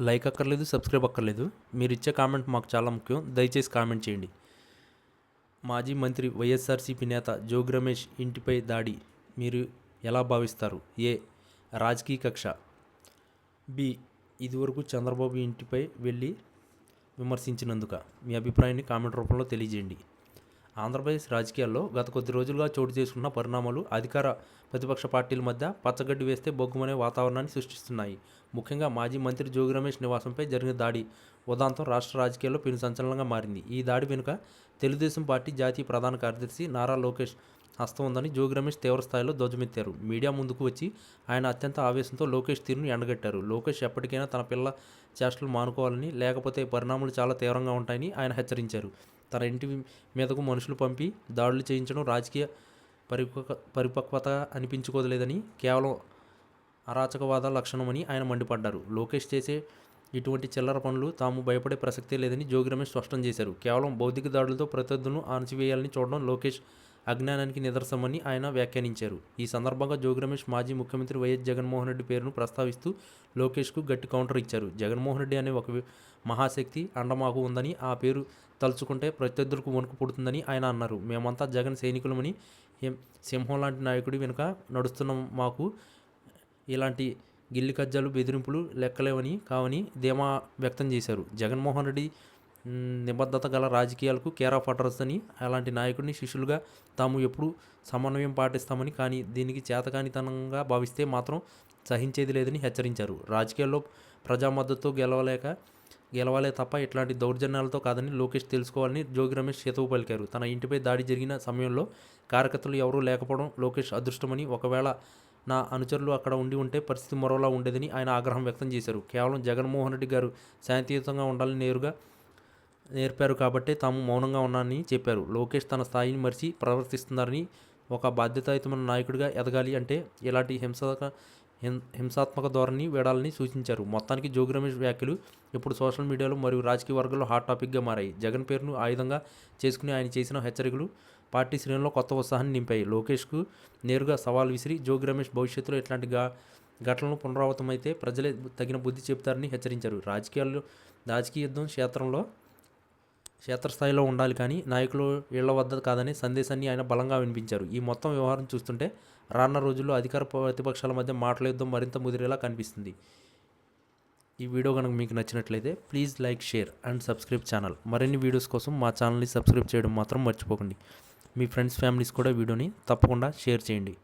Like అక్కర్లేదు, subscribe అక్కర్లేదు. మీరు ఇచ్చే కామెంట్ మాకు చాలా ముఖ్యం. దయచేసి కామెంట్ చేయండి. మాజీ మంత్రి వైఎస్ఆర్సీపీ నేత జోగి రమేష్ ఇంటిపై దాడి మీరు ఎలా భావిస్తారు? ఏ. రాజకీయ కక్ష. బి. ఇదివరకు చంద్రబాబు ఇంటిపై వెళ్ళి విమర్శించినందుక. మీ అభిప్రాయాన్ని కామెంట్ రూపంలో తెలియజేయండి. ఆంధ్రప్రదేశ్ రాజకీయాల్లో గత కొద్ది రోజులుగా చోటు చేసుకున్న పరిణామాలు అధికార ప్రతిపక్ష పార్టీల మధ్య పచ్చగడ్డి వేస్తే బొగ్గుమనే వాతావరణాన్ని సృష్టిస్తున్నాయి. ముఖ్యంగా మాజీ మంత్రి జోగి రమేష్ నివాసంపై జరిగిన దాడి ఉదాంతం రాష్ట్ర రాజకీయాల్లో పెను సంచలనంగా మారింది. ఈ దాడి వెనుక తెలుగుదేశం పార్టీ జాతీయ ప్రధాన కార్యదర్శి నారా లోకేష్ హస్తం ఉందని జోగి రమేష్ తీవ్రస్థాయిలో ధ్వజమెత్తారు. మీడియా ముందుకు వచ్చి ఆయన అత్యంత ఆవేశంతో లోకేష్ తీరును ఎండగట్టారు. లోకేష్ ఎప్పటికైనా తన పిల్ల చేష్టలు మానుకోవాలని, లేకపోతే పరిణామాలు చాలా తీవ్రంగా ఉంటాయని ఆయన హెచ్చరించారు. తన ఇంటి మీదకు మనుషులు పంపి దాడులు చేయించడం రాజకీయ పరిపక్వత అనిపించుకోలేదని, కేవలం అరాచకవాద లక్షణమని ఆయన మండిపడ్డారు. లోకేష్ చేసే ఇటువంటి చిల్లర పనులు తాము భయపడే ప్రసక్తే లేదని జోగి రమేష్ స్పష్టం చేశారు. కేవలం భౌతిక దాడులతో ప్రత్యర్థులను అణచివేయాలని చూడడం లోకేష్ అజ్ఞానానికి నిదర్శనమని ఆయన వ్యాఖ్యానించారు. ఈ సందర్భంగా జోగి రమేష్ మాజీ ముఖ్యమంత్రి వైఎస్ జగన్మోహన్ రెడ్డి పేరును ప్రస్తావిస్తూ లోకేష్కు గట్టి కౌంటర్ ఇచ్చారు. జగన్మోహన్ రెడ్డి అనే ఒక మహాశక్తి అండమాకు ఉందని, ఆ పేరు తలుచుకుంటే ప్రత్యర్థులకు వణుకు పుడుతుందని ఆయన అన్నారు. మేమంతా జగన్ సైనికులమని, సింహం లాంటి నాయకుడి వెనుక నడుస్తున్న మాకు ఇలాంటి గిల్లి కజ్జాలు, బెదిరింపులు లెక్కలేవని కావని ధీమా వ్యక్తం చేశారు. జగన్మోహన్ రెడ్డి నిబద్ధత గల రాజకీయాలకు కేర్ ఆఫ్ అడ్రస్ అని, అలాంటి నాయకుడిని శిష్యులుగా తాము ఎప్పుడూ సమన్వయం పాటిస్తామని, కానీ దీనికి చేతకానితనంగా భావిస్తే మాత్రం సహించేది లేదని హెచ్చరించారు. రాజకీయాల్లో ప్రజా మద్దతుతో గెలవాలే తప్ప ఇట్లాంటి దౌర్జన్యాలతో కాదని లోకేష్ తెలుసుకోవాలని జోగి రమేష్ హితవు పలికారు. తన ఇంటిపై దాడి జరిగిన సమయంలో కార్యకర్తలు ఎవరూ లేకపోవడం లోకేష్ అదృష్టమని, ఒకవేళ నా అనుచరులు అక్కడ ఉంటే పరిస్థితి మరోలా ఉండేదని ఆయన ఆగ్రహం వ్యక్తం చేశారు. కేవలం జగన్మోహన్ రెడ్డి గారు శాంతియుతంగా ఉండాలని నేర్పారు కాబట్టే తాము మౌనంగా ఉన్నానని చెప్పారు. లోకేష్ తన స్థాయిని మరిచి ప్రవర్తిస్తున్నారని, ఒక బాధ్యతాయుతమైన నాయకుడిగా ఎదగాలి అంటే ఇలాంటి హింసాత్మక ధోరణి వీడాలని సూచించారు. మొత్తానికి జోగి రమేష్ వ్యాఖ్యలు ఇప్పుడు సోషల్ మీడియాలో మరియు రాజకీయ వర్గాల్లో హాట్ టాపిక్గా మారాయి. జగన్ పేరును ఆయుధంగా చేసుకుని ఆయన చేసిన హెచ్చరికలు పార్టీ శ్రేణుల్లో కొత్త ఉత్సాహాన్ని నింపాయి. లోకేష్కు నేరుగా సవాల్ విసిరి జోగి రమేష్ భవిష్యత్తులో ఇట్లాంటి ఘటనలు పునరావృతమైతే ప్రజలే తగిన బుద్ధి చెబుతారని హెచ్చరించారు. రాజకీయ యుద్ధం క్షేత్రస్థాయిలో ఉండాలి, కానీ నాయకులు ఇళ్ల వద్ద కాదనే సందేశాన్ని ఆయన బలంగా వినిపించారు. ఈ మొత్తం వ్యవహారం చూస్తుంటే రానున్న రోజుల్లో అధికార ప్రతిపక్షాల మధ్య మాటల యుద్ధం మరింత ముదిరేలా కనిపిస్తుంది. ఈ వీడియో కనుక మీకు నచ్చినట్లయితే please like, share and subscribe channel. మరిన్ని వీడియోస్ కోసం మా ఛానల్ని సబ్స్క్రైబ్ చేయడం మాత్రం మర్చిపోకండి. మీ ఫ్రెండ్స్, ఫ్యామిలీస్ కూడా వీడియోని తప్పకుండా షేర్ చేయండి.